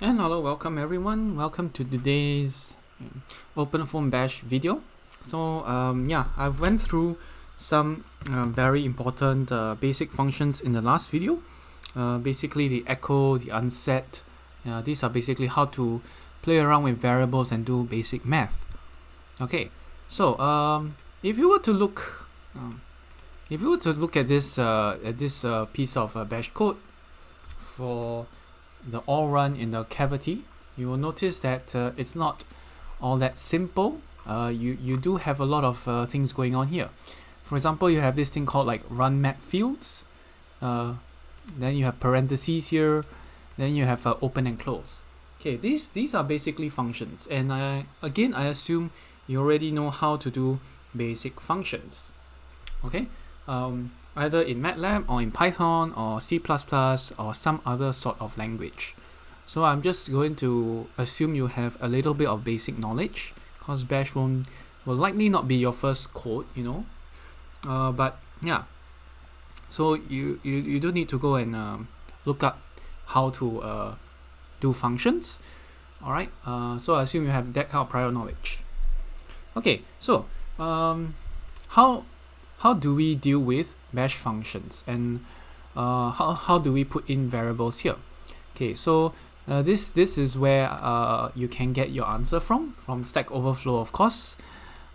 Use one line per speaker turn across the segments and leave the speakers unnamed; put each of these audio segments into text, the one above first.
And hello, welcome everyone. Welcome to today's OpenFOAM Bash video. So I went through some very important basic functions in the last video. Basically the echo, the unset. These are basically how to play around with variables and do basic math. Okay, so if you were to look at this piece of Bash code for the all run in the cavity, you will notice that it's not all that simple. You do have a lot of things going on here. For example, you have this thing called like run map fields, then you have parentheses here, then you have open and close. Okay, these are basically functions, and I assume you already know how to do basic functions. Okay, either in MATLAB or in Python or C++ or some other sort of language. So I'm just going to assume you have a little bit of basic knowledge, because Bash will likely not be your first code, but yeah. So you do need to go and look up how to do functions. Alright, so I assume you have that kind of prior knowledge. Okay, so how do we deal with Bash functions, and how do we put in variables here? Okay, so this is where you can get your answer from Stack Overflow, of course,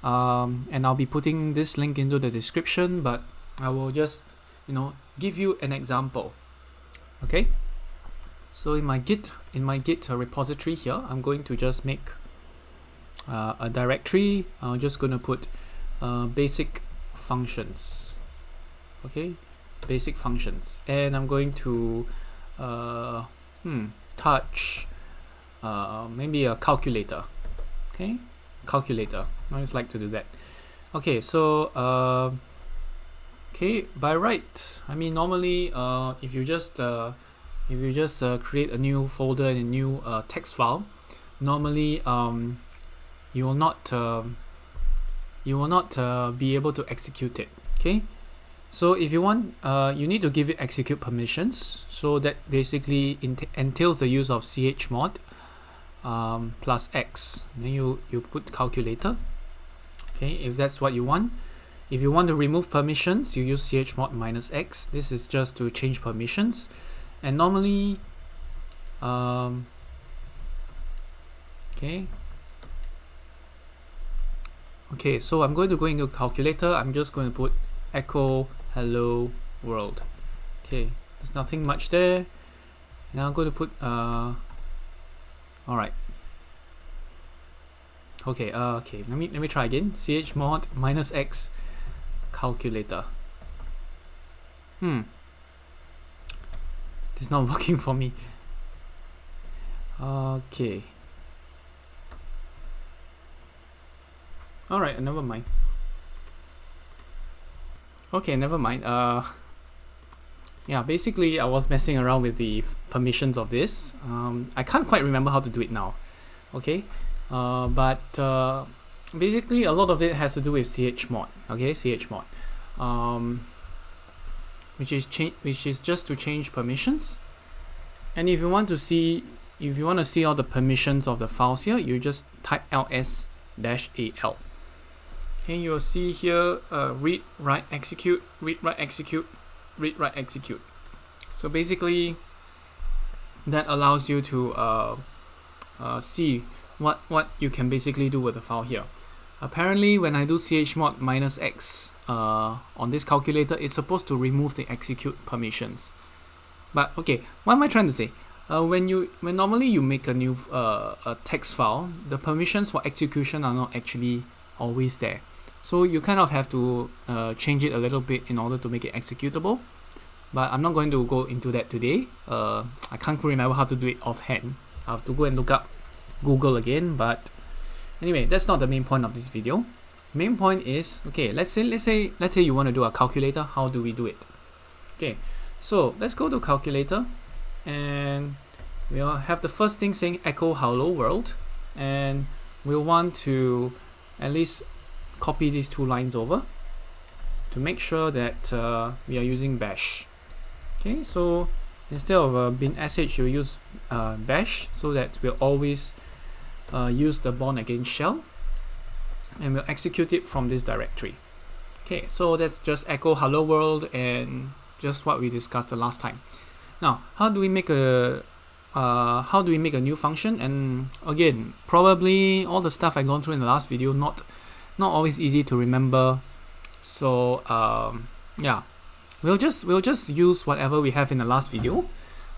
and I'll be putting this link into the description, but I will just give you an example. Okay, so in my Git repository here, I'm going to just make a directory. I'm just going to put basic functions. Okay, basic functions, and I'm going to touch maybe a calculator. Okay, calculator. I always like to do that. Okay, so okay, by right, I mean normally if you just create a new folder and a new text file, normally you will not be able to execute it. Okay, so if you want, you need to give it execute permissions. So that basically entails the use of chmod plus x. Then you put calculator. Okay, if that's what you want. If you want to remove permissions, you use chmod minus x. This is just to change permissions. And normally, okay, so I'm going to go into calculator. I'm just going to put echo hello world. Okay, there's nothing much there. Now I'm going to put alright. Okay, let me try again. Chmod minus x calculator. It's not working for me. Okay. Alright, never mind. Okay, never mind. Yeah, basically I was messing around with the permissions of this. I can't quite remember how to do it now. Okay, but basically a lot of it has to do with chmod. Okay, chmod, which is just to change permissions. And if you want to see all the permissions of the files here, you just type ls-al. Okay, you'll see here read, write, execute, read, write, execute, read, write, execute. So basically that allows you to see what you can basically do with the file here. Apparently when I do chmod minus x on this calculator, it's supposed to remove the execute permissions. But okay, what am I trying to say? When normally you make a new a text file, the permissions for execution are not actually always there. So you kind of have to change it a little bit in order to make it executable. But I'm not going to go into that today. I can't remember how to do it offhand. I have to go and look up Google again. But anyway, that's not the main point of this video. Main point is, okay, let's say you want to do a calculator. How do we do it? Okay, so let's go to calculator, and we'll have the first thing saying echo hello world, and we'll want to at least copy these two lines over to make sure that we are using bash. Okay, so Instead of bin sh, you use bash, so that we'll always use the bond against shell, and we'll execute it from this directory. Okay, so that's just echo hello world and just what we discussed the last time. Now, how do we make a new function? And again, probably all the stuff I've gone through in the last video not always easy to remember. So yeah, we'll just use whatever we have in the last video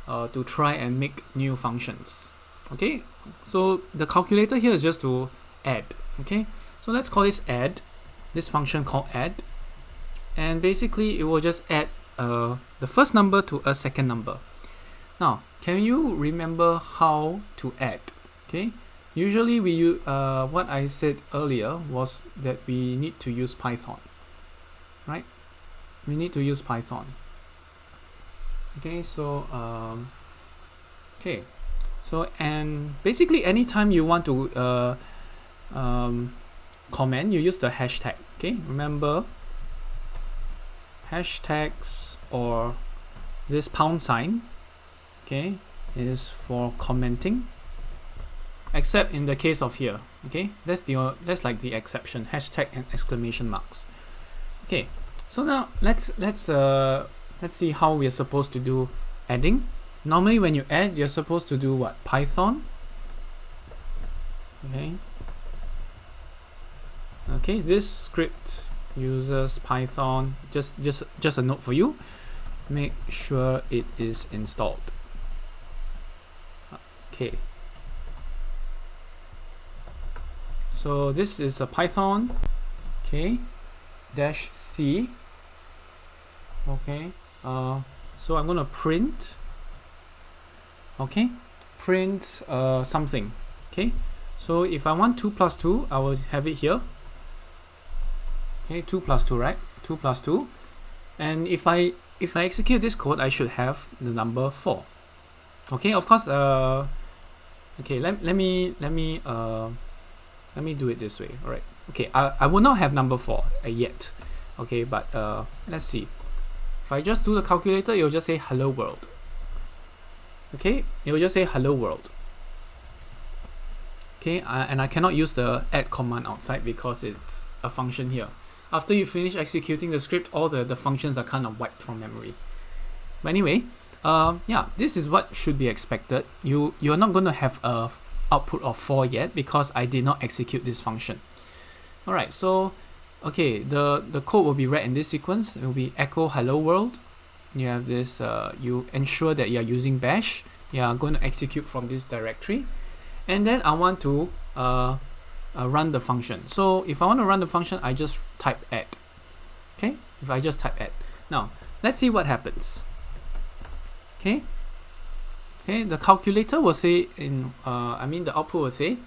to try and make new functions. Okay, so the calculator here is just to add. Okay, so let's call this add, this function called add, and basically it will just add the first number to a second number. Now, can you remember how to add? Okay, usually we use what I said earlier was that we need to use Python, right? We need to use Python. Okay, so okay, so and basically anytime you want to comment, you use the hashtag. Okay, remember hashtags or this pound sign, okay, is for commenting, except in the case of here. Okay, that's like the exception, hashtag and exclamation marks. Okay, so now let's see how we are supposed to do adding. Normally when you add, you're supposed to do what? Python. Okay, this script uses Python. Just a note for you, make sure it is installed. Okay, so this is a Python, okay, -c. Okay, so I'm gonna print, okay, print something. Okay, so if I want 2 plus 2, I will have it here. Okay, 2 plus 2, right? 2 plus 2, and if I execute this code, I should have the number 4. Okay, of course. Okay, let me do it this way. All right. Okay, I will not have number 4 yet. Okay, but let's see. If I just do the calculator, it will just say hello world. Okay, it will just say hello world. Okay, and I cannot use the add command outside because it's a function here. After you finish executing the script, all the functions are kind of wiped from memory. But anyway, yeah, this is what should be expected. You're not going to have a output of 4 yet because I did not execute this function. Alright, so okay, the code will be read in this sequence. It will be echo hello world. You have this, you ensure that you are using bash. You are going to execute from this directory, and then I want to run the function. So if I want to run the function, I just type add. Okay, if I just type add. Now let's see what happens. Okay, the calculator will say the output will say,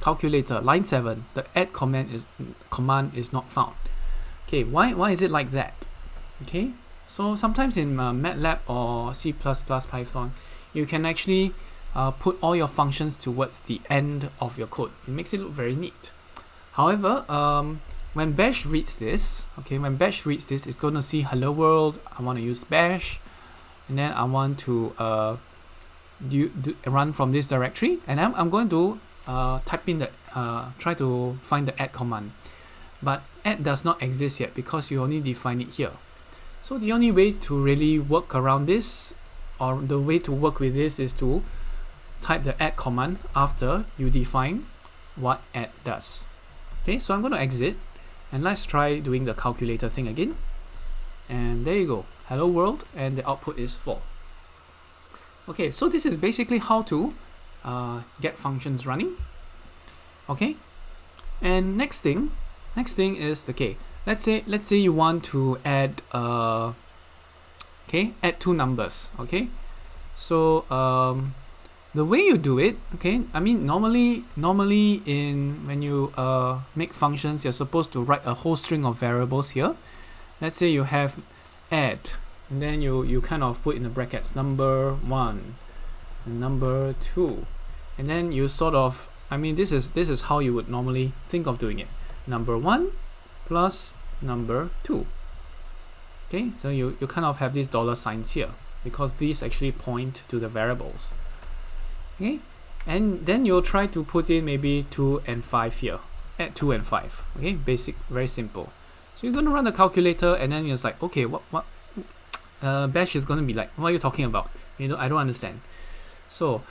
calculator line 7, the add command is not found. Okay, why is it like that? Okay, so sometimes in MATLAB or C++, Python, you can actually put all your functions towards the end of your code. It makes it look very neat. However, when bash reads this, it's going to see hello world. I want to use bash, and then I want to run from this directory, and I'm going to type in the try to find the add command, but add does not exist yet because you only define it here. So the only way to really work around this, or the way to work with this, is to type the add command after you define what add does. Okay, so I'm going to exit, and let's try doing the calculator thing again. And there you go, hello world, and the output is 4. Okay, so this is basically how to get functions running. Okay, and next thing is, okay, let's say you want to add add 2 numbers. Okay, so the way you do it, okay, I mean normally when you make functions, you're supposed to write a whole string of variables here. Let's say you have add, and then you kind of put in the brackets number 1 and number 2, and then you sort of, this is how you would normally think of doing it. Number 1 plus number 2. Okay, so you kind of have these dollar signs here. because these actually point to the variables. Okay, and then you'll try to put in maybe 2 and 5 here. Add 2 and 5. Okay, basic, very simple. So you're going to run the calculator, and then it's like, okay, what bash is going to be like? What are you talking about? You know, I don't understand. So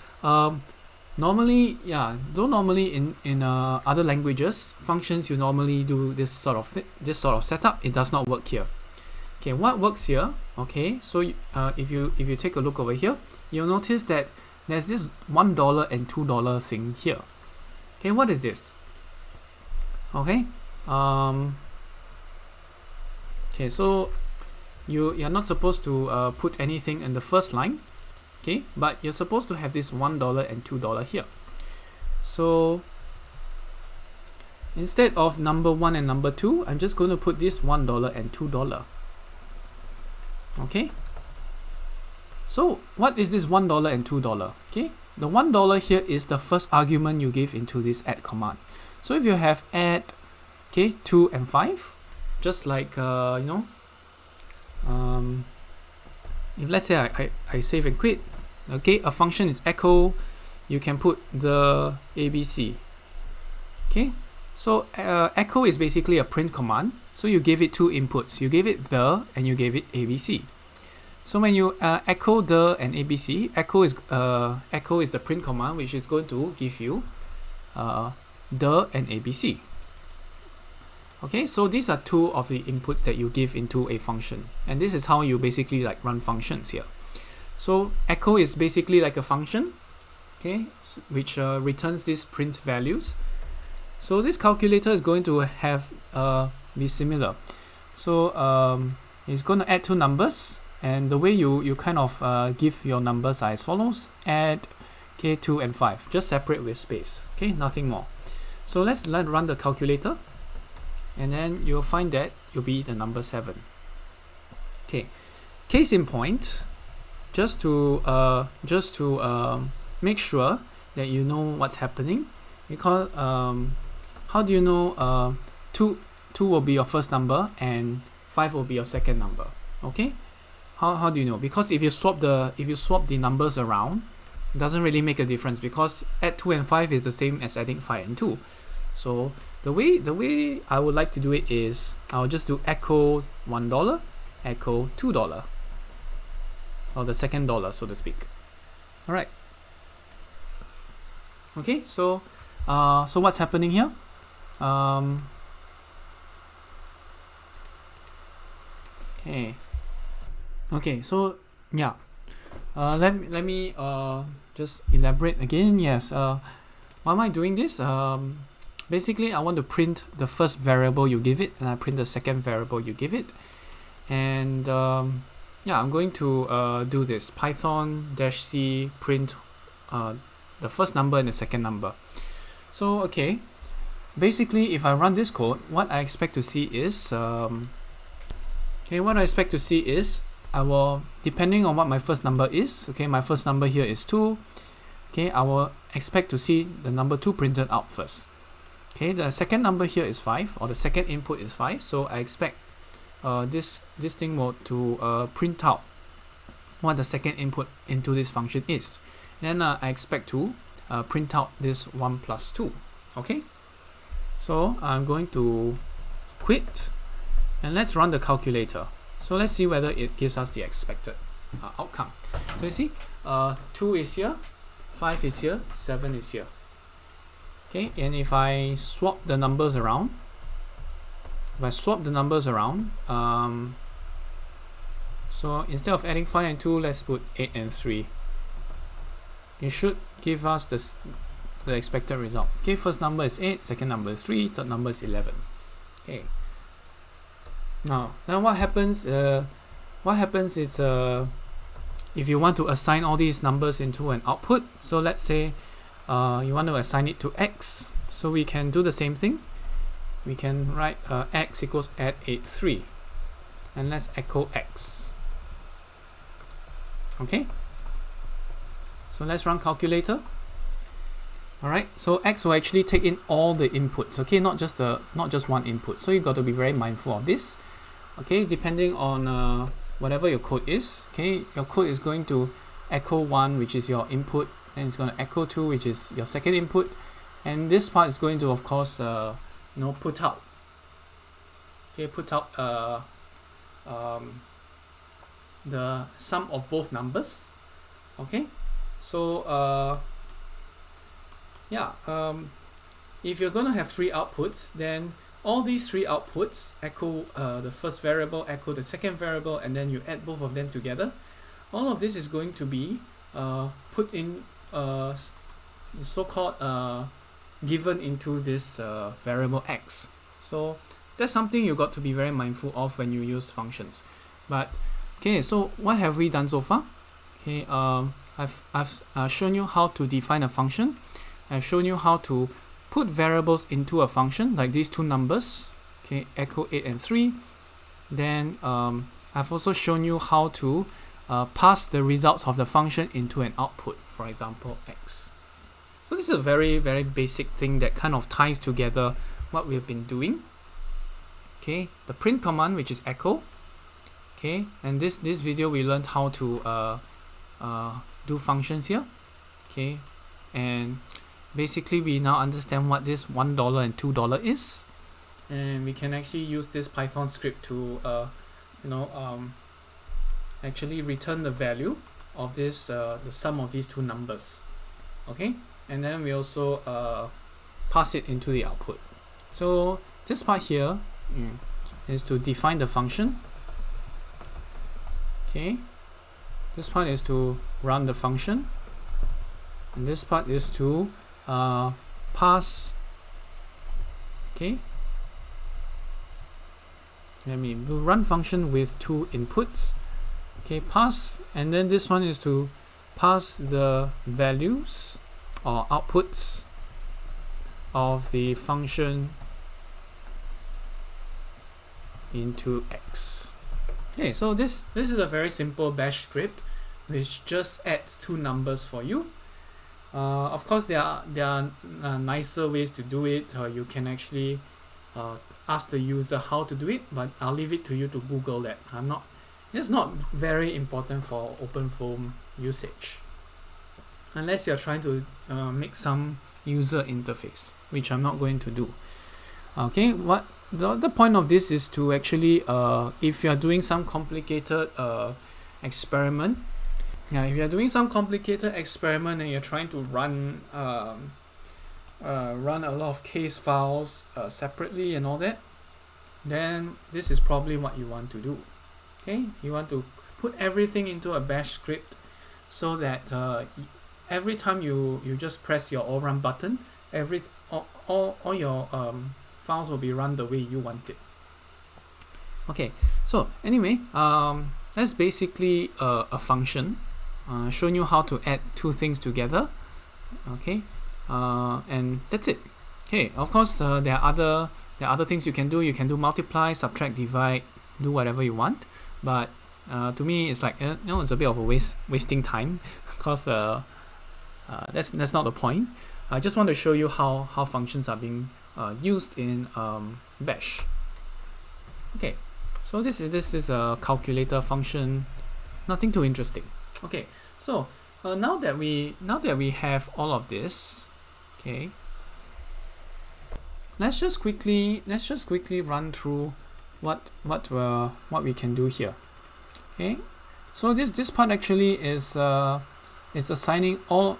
normally, yeah, though normally in other languages, functions, you normally do this sort of setup. It does not work here. Okay, what works here? Okay, so if you take a look over here, you'll notice that there's this $1 and $2 thing here. Okay, what is this? Okay, okay, so you're not supposed to put anything in the first line, okay, but you're supposed to have this $1 and $2 here. So instead of number 1 and number 2, I'm just going to put this $1 and $2. Okay, so what is this $1 and $2? Okay, the $1 here is the first argument you give into this add command. So if you have add, okay, 2 and 5, just like if let's say I save and quit, okay, a function is echo, you can put the ABC. Okay, so echo is basically a print command. So you gave it 2 inputs. You gave it the and you gave it ABC. So when you echo the and ABC, echo is the print command, which is going to give you the and ABC. Okay, so these are 2 of the inputs that you give into a function, and this is how you basically like run functions here. So echo is basically like a function, okay, which returns these print values. So this calculator is going to have be similar. So it's going to add 2 numbers, and the way you kind of give your numbers are as follows: add, okay, 2 and 5, just separate with space. Okay, nothing more. So let's run the calculator, and then you'll find that you'll be the number 7. Okay, case in point, just to make sure that you know what's happening, because how do you know 2 will be your first number and 5 will be your second number? Okay, how do you know? Because if you swap the numbers around, it doesn't really make a difference, because add 2 and 5 is the same as adding 5 and 2. So the way I would like to do it is I'll just do echo $1, echo $2, or the second dollar, so to speak. All right. Okay, so what's happening here? Okay, so yeah, let me just elaborate again. Yes, why am I doing this? Basically, I want to print the first variable you give it, and I print the second variable you give it. And yeah, I'm going to do this Python-C print the first number and the second number. So okay, basically, if I run this code, what I expect to see is I will, depending on what my first number is, okay, my first number here is 2, okay, I will expect to see the number 2 printed out first. Okay, the second number here is 5, or the second input is 5, so I expect this thing will to print out what the second input into this function is. Then I expect to print out this 1 plus 2. Okay, so I'm going to quit, and let's run the calculator. So let's see whether it gives us the expected outcome. So you see, 2 is here, 5 is here, 7 is here. Okay, and if I swap the numbers around, so instead of adding 5 and 2, let's put 8 and 3. It should give us the expected result. Okay, first number is 8, second number is 3, third number is 11. Okay. Now what happens? What happens is if you want to assign all these numbers into an output. So let's say you want to assign it to x. So we can do the same thing. We can write x equals add 8, 3, and let's echo x. Okay. So let's run calculator. Alright, so x will actually take in all the inputs, okay, not just one input. So you've got to be very mindful of this. Okay, depending on whatever your code is. Okay, your code is going to echo 1, which is your input, and it's going to echo 2, which is your second input, and this part is going to, of course, put out. Okay, put out the sum of both numbers. Okay, so if you're going to have 3 outputs, then all these 3 outputs echo the first variable, echo the second variable, and then you add both of them together. All of this is going to be put in so-called given into this variable x. So that's something you got to be very mindful of when you use functions. But okay, so what have we done so far? Okay, I've shown you how to define a function. I've shown you how to put variables into a function, like these 2 numbers, okay, echo 8 and 3. Then I've also shown you how to pass the results of the function into an output, for example, x. So this is a very, very basic thing that kind of ties together what we've been doing. Okay, the print command, which is echo. Okay, and this video we learned how to do functions here. Okay, and basically we now understand what this $1 and $2 is, and we can actually use this Python script to actually return the value of this the sum of these 2 numbers. Okay, and then we also pass it into the output. So this part here is to define the function. Okay, this part is to run the function, and this part is to pass. Okay, let me do run function with 2 inputs. Okay, pass, and then this one is to pass the values or outputs of the function into x. Okay, so this is a very simple bash script which just adds 2 numbers for you. Of course, there are nicer ways to do it. You can actually ask the user how to do it, but I'll leave it to you to Google that. It's not very important for OpenFOAM usage, unless you're trying to make some user interface, which I'm not going to do. Okay, what the point of this is to actually, if you're doing some complicated experiment, if you're doing some complicated experiment and you're trying to run a lot of case files separately and all that, then this is probably what you want to do. Okay, you want to put everything into a bash script so that every time you just press your all run button, all your files will be run the way you want it. Okay, so anyway, that's basically a function. Showing you how to add 2 things together. Okay, and that's it. Okay, of course, there are other things you can do. You can do multiply, subtract, divide, do whatever you want. But to me, it's like it's a bit of a wasting time, because that's not the point. I just want to show you how functions are being used in Bash. Okay, so this is a calculator function, nothing too interesting. Okay, so now that we have all of this, okay, let's just quickly run through what we can do here. Okay, so this part actually is it's assigning all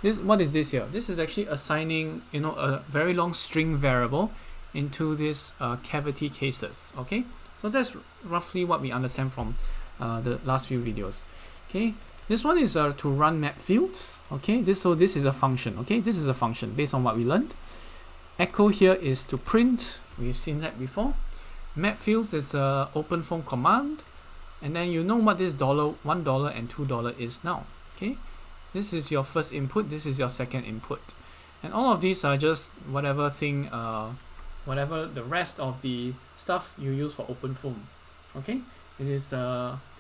this. What is this here? This is actually assigning a very long string variable into this cavity cases. Okay, so that's roughly what we understand from the last few videos. Okay, this one is to run map fields. Okay, this is a function. Okay, this is a function based on what we learned. Echo here is to print. We've seen that before. Map fields is a OpenFOAM command, and then you know what this $1 and $2 is now. Okay, this is your first input, this is your second input, and all of these are just whatever the rest of the stuff you use for OpenFOAM. Okay, it is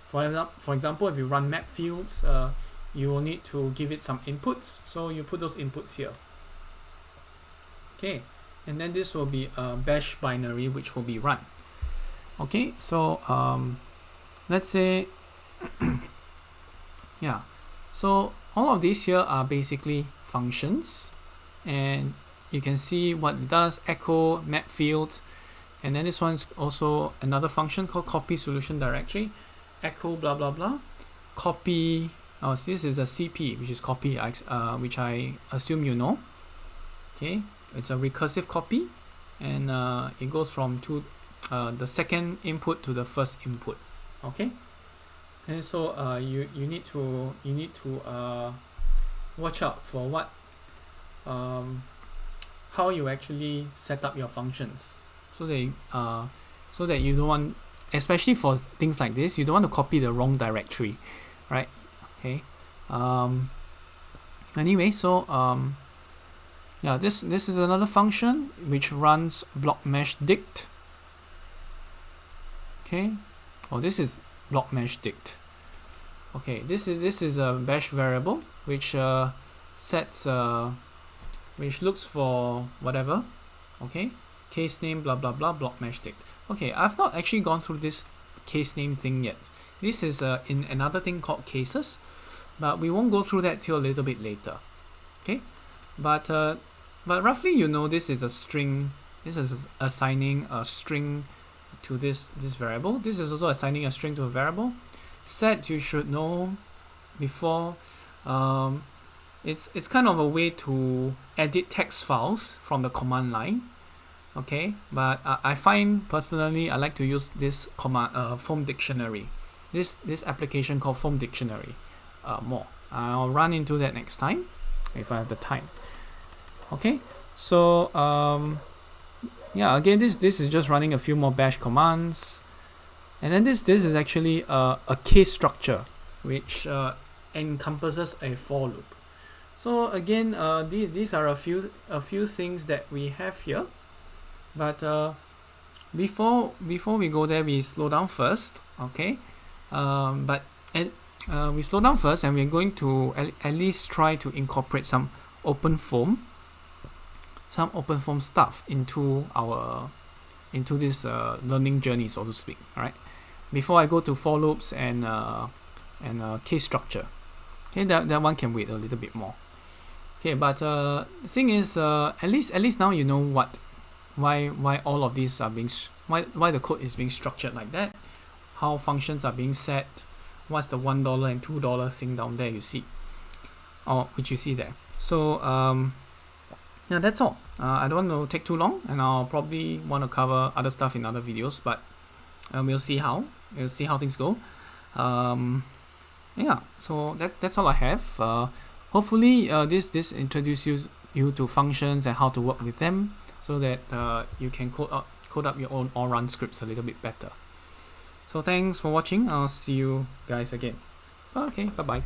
for example, if you run map fields, you will need to give it some inputs, so you put those inputs here. Okay, and then this will be a bash binary which will be run. Okay, so let's say yeah, so all of these here are basically functions, and you can see what it does: echo, map field, and then this one's also another function called copy solution directory, echo blah blah blah, copy. Oh, so this is a CP, which is copy, which I assume you know. Okay, it's a recursive copy, and it goes from the second input to the first input. Okay, and so you need to watch out for what how you actually set up your functions, so that you don't want, especially for things like this, you don't want to copy the wrong directory, right? Okay. Anyway, so yeah, this is another function which runs block mesh dict. Okay, this is block mesh dict. Okay, this is a bash variable which sets which looks for whatever. Okay, case name blah blah blah block mesh dict. Okay, I've not actually gone through this case name thing yet. This is in another thing called cases, but we won't go through that till a little bit later. Okay, but roughly, you know, this is a string. This is assigning a string to this variable. This is also assigning a string to a variable. Set, you should know before. It's kind of a way to edit text files from the command line. Okay, but I find personally I like to use this command foam dictionary. This application called foam dictionary more. I'll run into that next time if I have the time. Okay, so yeah, again, this is just running a few more bash commands, and then this is actually a case structure which encompasses a for loop. So again, these are a few things that we have here, but before we go there, we slow down first. Okay, we slow down first, and we're going to at least try to incorporate some OpenFOAM stuff into this learning journey, so to speak. All right, before I go to for loops and case structure. Okay, that one can wait a little bit more. Okay, but the thing is, at least now you know why all of these are being why the code is being structured like that, how functions are being set, what's the $1 and $2 thing down there you see, or which you see there. So yeah, that's all. I don't want to take too long, and I'll probably want to cover other stuff in other videos, but we'll see how things go. Yeah, so that's all I have. Hopefully this introduces you to functions and how to work with them, so that you can code up your own all-run scripts a little bit better. So thanks for watching. I'll see you guys again. Okay, bye bye.